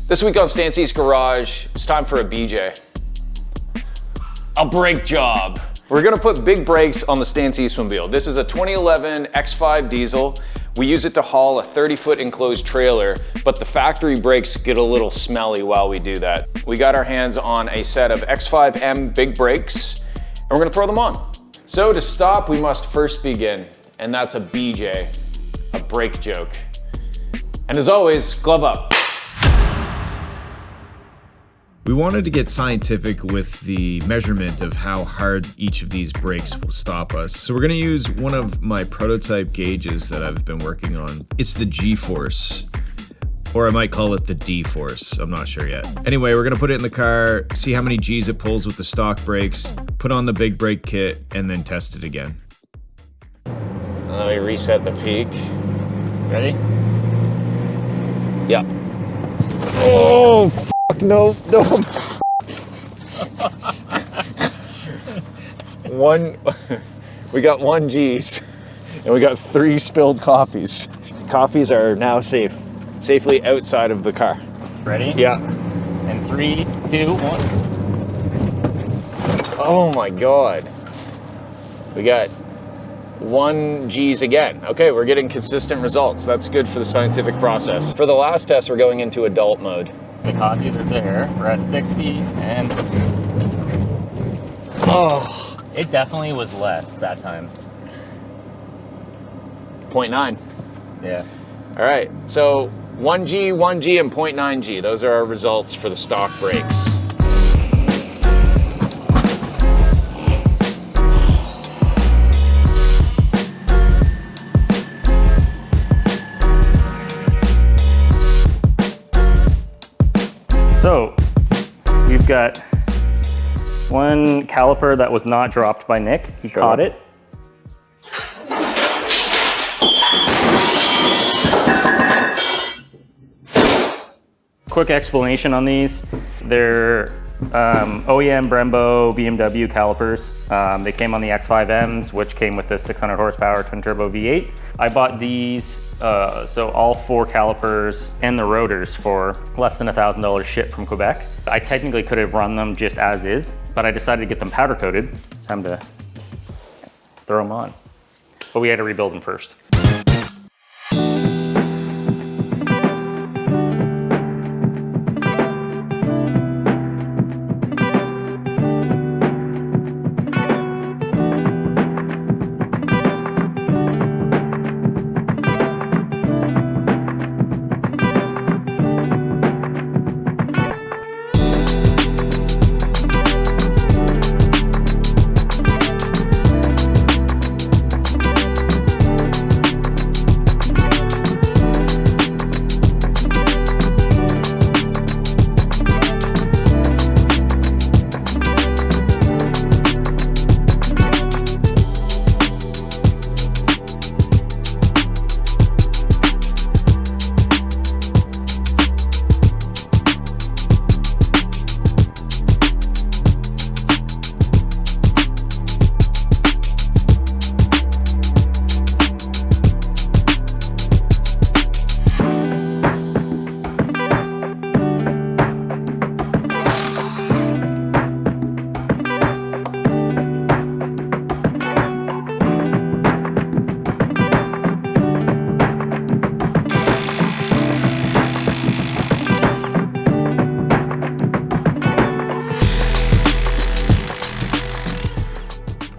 This week on Stancy's Garage, it's time for a BJ. A brake job. We're gonna put big brakes on the Stancy Eastmobile. This is a 2011 X5 diesel. We use it to haul a 30-foot enclosed trailer, but the factory brakes get a little smelly while we do that. We got our hands on a set of X5M big brakes, and we're gonna throw them on. So to stop, we must first begin, and that's a BJ, a brake joke. And as always, glove up. We wanted to get scientific with the measurement of how hard each of these brakes will stop us. So we're gonna use one of my prototype gauges that I've been working on. It's the G-force, or I might call it the D-force, I'm not sure yet. Anyway, we're gonna put it in the car, see how many G's it pulls with the stock brakes, put on the big brake kit, and then test it again. Let me reset the peak. Ready? Yeah. Oh, no. We got 1 G's and we got 3 spilled coffees. Coffees are now safely outside of the car. Ready? Yeah. And 3, 2, 1. Oh my God. We got 1 G's again. Okay, we're getting consistent results. That's good for the scientific process. For the last test, we're going into adult mode. The coffees are there. We're at 60 and Oh, it definitely was less that time. 0.9. Yeah. All right, so 1 G, 1 G, and 0.9 G. Those are our results for the stock brakes. So we've got one caliper that was not dropped by Nick. He caught it. Quick explanation on these. They're OEM Brembo BMW calipers. They came on the X5Ms, which came with the 600 horsepower twin turbo V8. I bought these, so all 4 calipers and the rotors for less than $1,000 shipped from Quebec. I technically could have run them just as is, but I decided to get them powder coated. Time to throw them on. But we had to rebuild them first.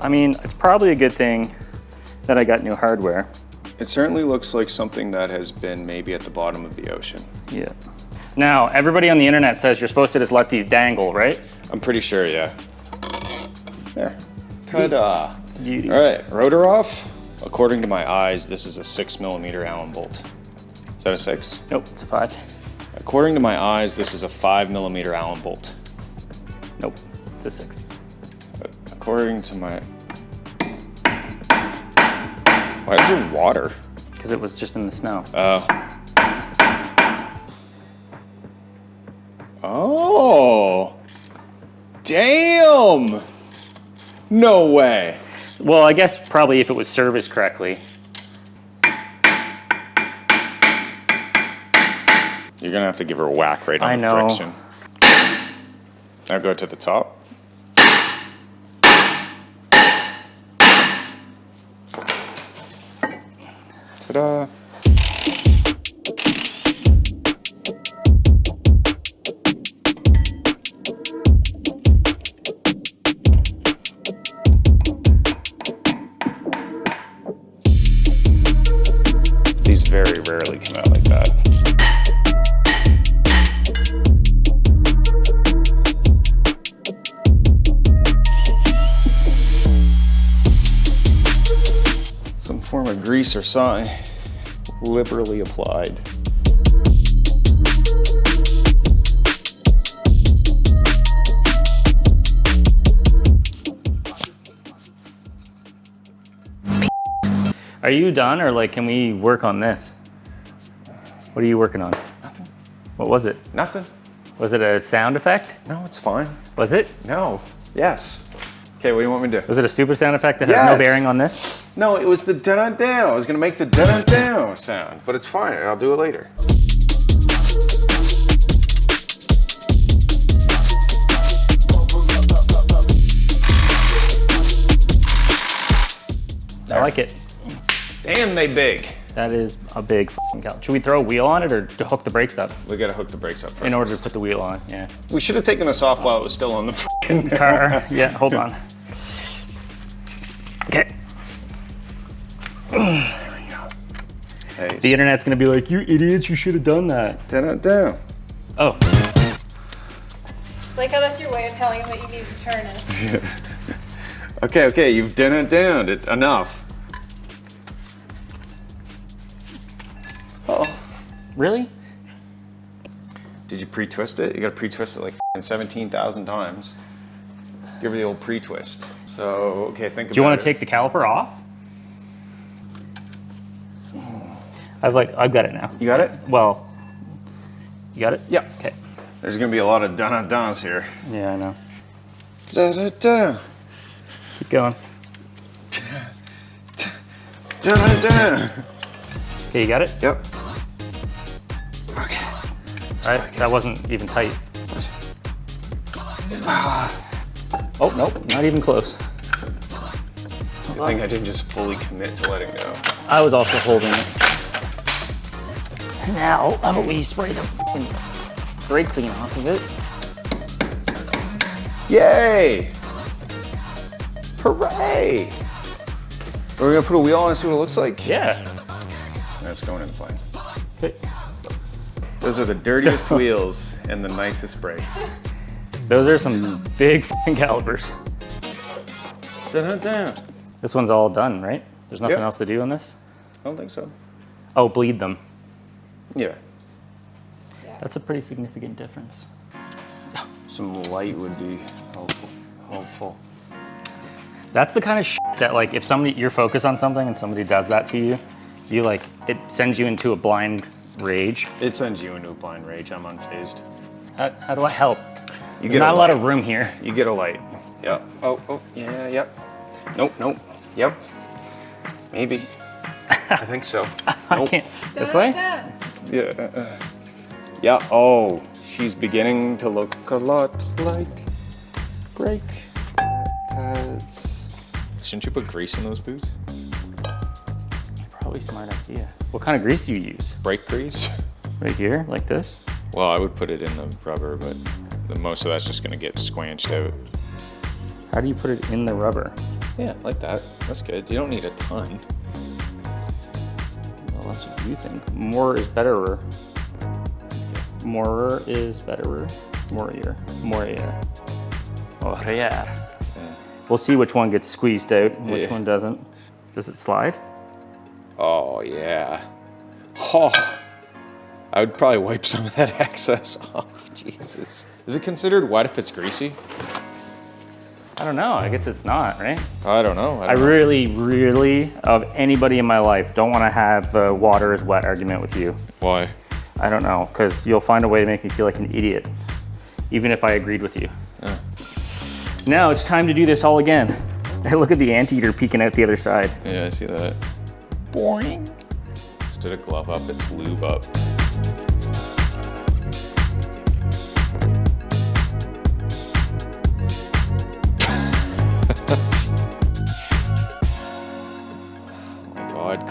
I mean, it's probably a good thing that I got new hardware. It certainly looks like something that has been maybe at the bottom of the ocean. Yeah. Now, everybody on the internet says you're supposed to just let these dangle, right? I'm pretty sure, yeah. There. Ta-da. Beauty. All right, rotor off. According to my eyes, this is a 6mm Allen bolt. Is that a 6? Nope, it's a 5. According to my eyes, this is a 5mm Allen bolt. Nope, it's a 6. According to my... Why is there water? Because it was just in the snow. Oh. Damn! No way. Well, I guess probably if it was serviced correctly. You're You're gonna have to give her a whack right on I the know. friction. Now go to the top. Ta-da. These very rarely come out like that. Some form of grease or something liberally applied. Are you done, or like, can we work on this? What are you working on? Nothing. What was it? Nothing. Was it a sound effect? No, it's fine. Was it? No. Yes. Okay, what do you want me to do? Was it a stupid sound effect that has no Yes. bearing on this? No, it was the da-da-down. I was gonna make the da-da-down sound, but it's fine. I'll do it later. I like it. Damn, they big. That is a big fucking cal. Should we throw a wheel on it or to hook the brakes up? We gotta hook the brakes up first. In order to put the wheel on, yeah. We should have taken this off while it was still on the fucking Car, yeah, hold on. Okay. Hey, The internet's gonna be like, you idiots, you should have done that. da-da-down. Oh, Like how that's your way of telling him that you need to turn it. Okay, you've da-da-downed it enough. Oh. really? Did you pre-twist it? You gotta pre-twist it like 17,000 times. Give her the old pre-twist. So, okay, think about it. Do you want to take the caliper off? I've got it now. You got it? Well, you got it? Yeah. Okay. There's gonna be a lot of da-da-downs here. Yeah, I know. Da-da-da. Keep going. Da-da-da. Okay, you got it? Yep. All right, that wasn't even tight. Oh, nope, not even close. Good thing I didn't just fully commit to letting go. I was also holding it. Now, how about we spray the fucking brake clean off of it? Yay! Hooray! We're gonna put a wheel on and see what it looks like. Yeah. That's going in the flame. Okay. Those are the dirtiest wheels and the nicest brakes. Those are some big fucking calipers. Da-da-da. This one's all done, right? There's nothing Yep. else to do on this? I don't think so. Oh, bleed them. Yeah. That's a pretty significant difference. Some light would be helpful. That's the kind of shit that, like, if you're focused on something and somebody does that to you, it sends you into a blind rage. It sends you into a blind rage. I'm unfazed. How do I help? You There's not a lot of room here. You get a light. Yep. Oh, yeah, yep. Nope. Yep. Maybe. I think so. I Nope. can't. This way? Yeah. Yeah. Oh, she's beginning to look a lot like brake pads. Shouldn't you put grease in those boots? Probably a smart idea. What kind of grease do you use? Brake grease? Right here, like this? Well, I would put it in the rubber, but most of that's just gonna get squanched out. How do you put it in the rubber? Yeah, like that. That's good. You don't need a ton. Well, that's what you think. More is betterer. More is betterer. Morier. Oh, yeah. We'll see which one gets squeezed out and which Yeah. one doesn't. Does it slide? Oh, yeah. Oh, I would probably wipe some of that excess off. Jesus. Is it considered wet if it's greasy? I don't know. I guess it's not, right? I don't know. I really, of anybody in my life, don't want to have the water is wet argument with you. Why? I don't know, because you'll find a way to make me feel like an idiot, even if I agreed with you. Now it's time to do this all again. Hey, look at the anteater peeking out the other side. Yeah, I see that. Boing. Instead of glove up, it's lube up.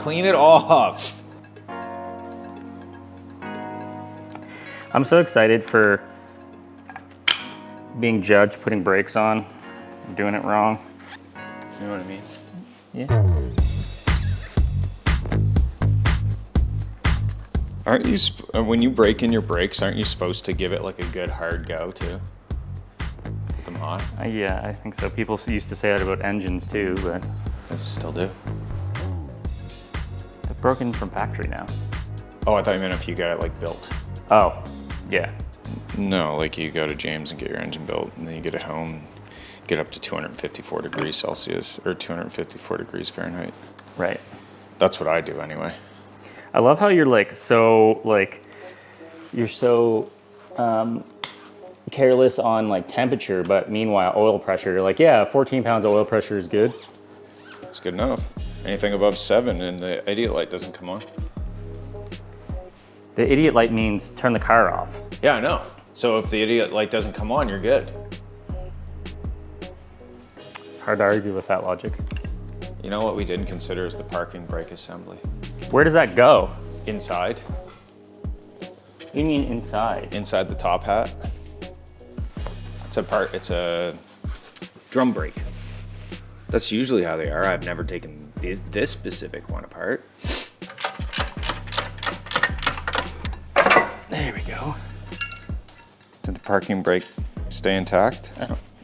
clean it off. I'm so excited for being judged putting brakes on. I'm doing it wrong. You know what I mean? Yeah. Aren't you, when you break in your brakes, aren't you supposed to give it like a good hard go too? Get them hot? Yeah, I think so. People used to say that about engines too, but I still do. they're broken from factory now. Oh, I thought you meant if you got it like built. Oh, yeah. No, like you go to James and get your engine built, and then you get it home, get up to 254 degrees Celsius, or 254 degrees Fahrenheit. Right. That's what I do anyway. I love how you're you're so careless on like temperature, but meanwhile oil pressure, you're like, yeah, 14 pounds of oil pressure is good. It's good enough. Anything above 7 and the idiot light doesn't come on. The idiot light means turn the car off. Yeah, I know. So if the idiot light doesn't come on, you're good. It's hard to argue with that logic. You know what we didn't consider is the parking brake assembly. Where does that go? Inside. What do you mean inside? Inside the top hat. It's a drum brake. That's usually how they are. I've never taken this specific one apart. There we go. Did the parking brake stay intact?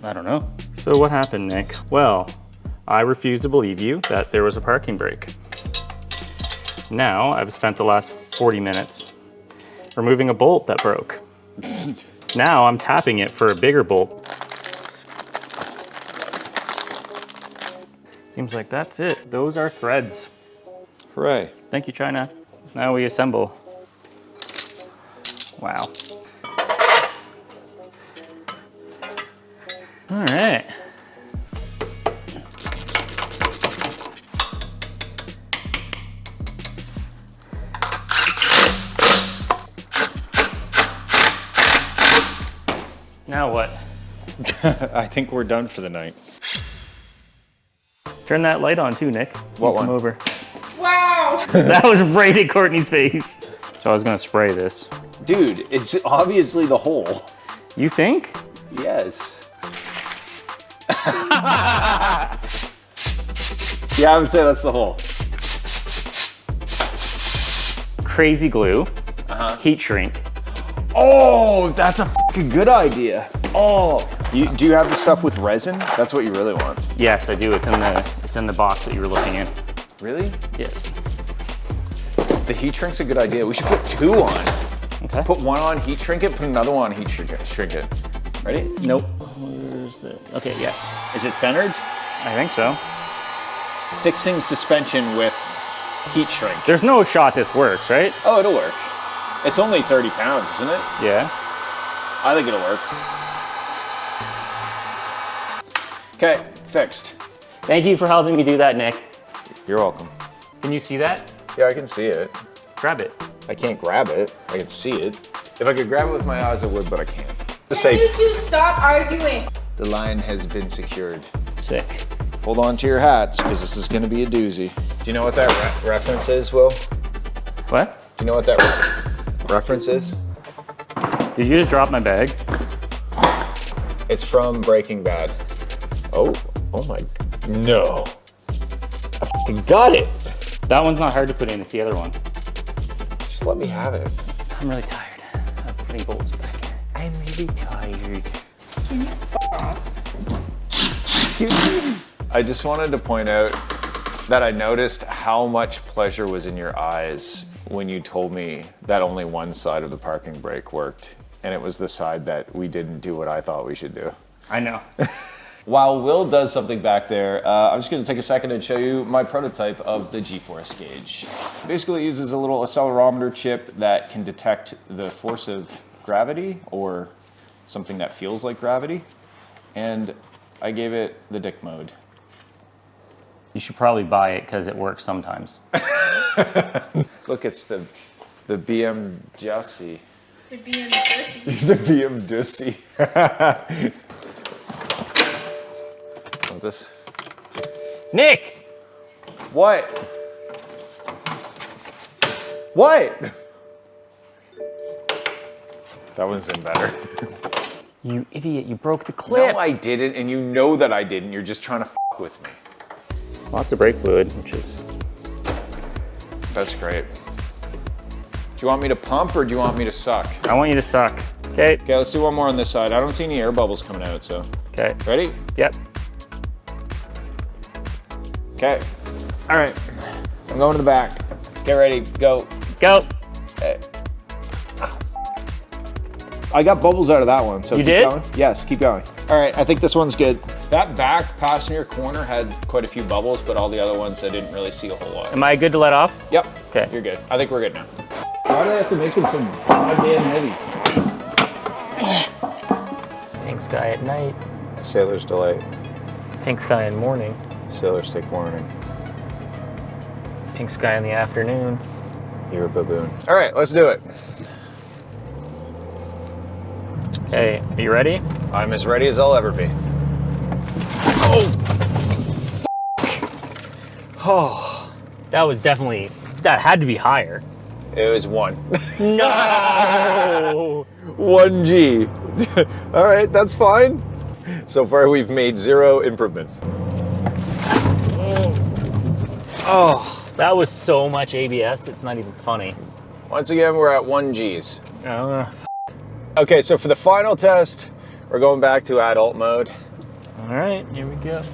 I don't know. So what happened, Nick? Well, I refuse to believe you that there was a parking brake. Now I've spent the last 40 minutes removing a bolt that broke. Now I'm tapping it for a bigger bolt. Seems like that's it. Those are threads. Hooray. Thank you, China. Now we assemble. Wow. All right. Now what? I think we're done for the night. Turn that light on too, Nick. What Come one? over. Wow. That was right in Courtney's face. So I was gonna spray this. Dude, it's obviously the hole. You think? Yes. Yeah, I would say that's the hole. Crazy glue, heat shrink. Oh, that's a fucking good idea. Oh. Do you have the stuff with resin? That's what you really want. Yes, I do. It's in the box that you were looking in. Really? Yeah. The heat shrink's a good idea. We should put 2 on. Okay. Put 1 on, heat shrink it, put another one on, heat shrink it. Ready? Nope. Where's the? Okay, yeah. Is it centered? I think so. Fixing suspension with heat shrink. There's no shot this works, right? Oh, it'll work. It's only 30 pounds, isn't it? Yeah. I think it'll work. Okay, fixed. Thank you for helping me do that, Nick. You're welcome. Can you see that? Yeah, I can see it. Grab it. I can't grab it. I can see it. If I could grab it with my eyes, I would, but I can't. The Can you safe. two stop arguing? The line has been secured. Sick. Hold on to your hats, because this is going to be a doozy. Do you know what that reference is, Will? What? Do you know what that reference is? Did you just drop my bag? It's from Breaking Bad. Oh my, no. I fucking got it. That one's not hard to put in. It's the other one. Just let me have it. I'm really tired of putting bolts back here. I'm really tired. Can you excuse me? I just wanted to point out that I noticed how much pleasure was in your eyes when you told me that only one side of the parking brake worked, and it was the side that we didn't do what I thought we should do. I know. While Will does something back there, I'm just gonna take a second and show you my prototype of the G-force gauge. Basically it uses a little accelerometer chip that can detect the force of gravity or something that feels like gravity. And I gave it the dick mode. You should probably buy it because it works sometimes. Look, it's the BM Jussie. The being pussy. The BM Dussy. Want this? Nick! What? What? That one's in better. You idiot, you broke the clip. No, I didn't, and you know that I didn't. You're just trying to f with me. Lots of brake fluid, which is... That's great. Do you want me to pump or do you want me to suck? I want you to suck. Okay. Okay, let's do one more on this side. I don't see any air bubbles coming out, so. Okay. Ready? Yep. Okay. All right. I'm going to the back. Get ready, go. Go. Okay. I got bubbles out of that one, so you keep did? going. Yes, keep going. All right, I think this one's good. That back passenger corner had quite a few bubbles, but all the other ones I didn't really see a whole lot. Am I good to let off? Yep. Okay. You're good. I think we're good now. Why do they have to make them so goddamn heavy? Pink sky at night, Sailor's delight. pink sky in morning, Sailors take warning. pink sky in the afternoon. You're a baboon. All right, let's do it. Hey, are you ready? I'm as ready as I'll ever be. Oh. Oh. That was definitely, that had to be higher. It was 1. No! 1G. All right, that's fine. So far, we've made 0 improvements. Oh. That was so much ABS, it's not even funny. Once again, we're at 1Gs. Uh, Okay, so for the final test, we're going back to adult mode. all right, here we go.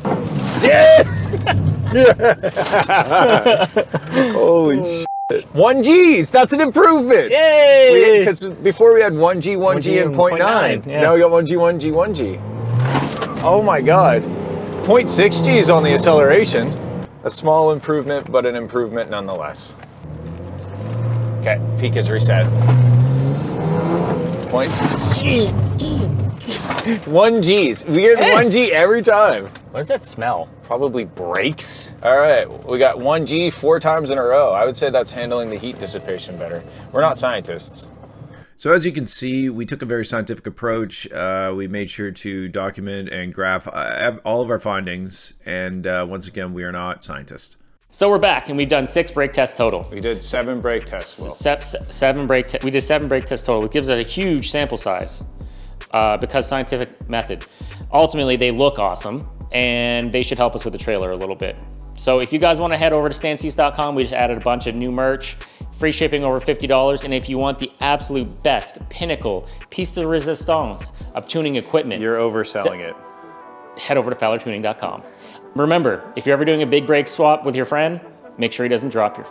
Holy shit. 1Gs, that's an improvement. Yay! Because before we had 1G, 1G, and 0.9. yeah. Now we got 1G, 1G, 1G. Oh my God. 0.6 Gs on the acceleration. A small improvement, but an improvement nonetheless. Okay, peak is reset. 1Gs. We get 1G every time. What does that smell? Probably brakes. All right, we got 1G 4 times in a row. I would say that's handling the heat dissipation better. We're not scientists. So as you can see, we took a very scientific approach. We made sure to document and graph all of our findings. And once again, we are not scientists. So we're back, and we've done 6 brake tests total. We did 7 brake tests. Will. We did 7 brake tests total. It gives us a huge sample size because scientific method. Ultimately, they look awesome, and they should help us with the trailer a little bit. So if you guys want to head over to stanseas.com, we just added a bunch of new merch, free shipping over $50. And if you want the absolute best, pinnacle, piece de resistance of tuning equipment, You're overselling it. head over to FWLRtuning.com. Remember, if you're ever doing a big brake swap with your friend, make sure he doesn't drop your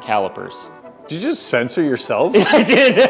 calipers. Did you just censor yourself? I did.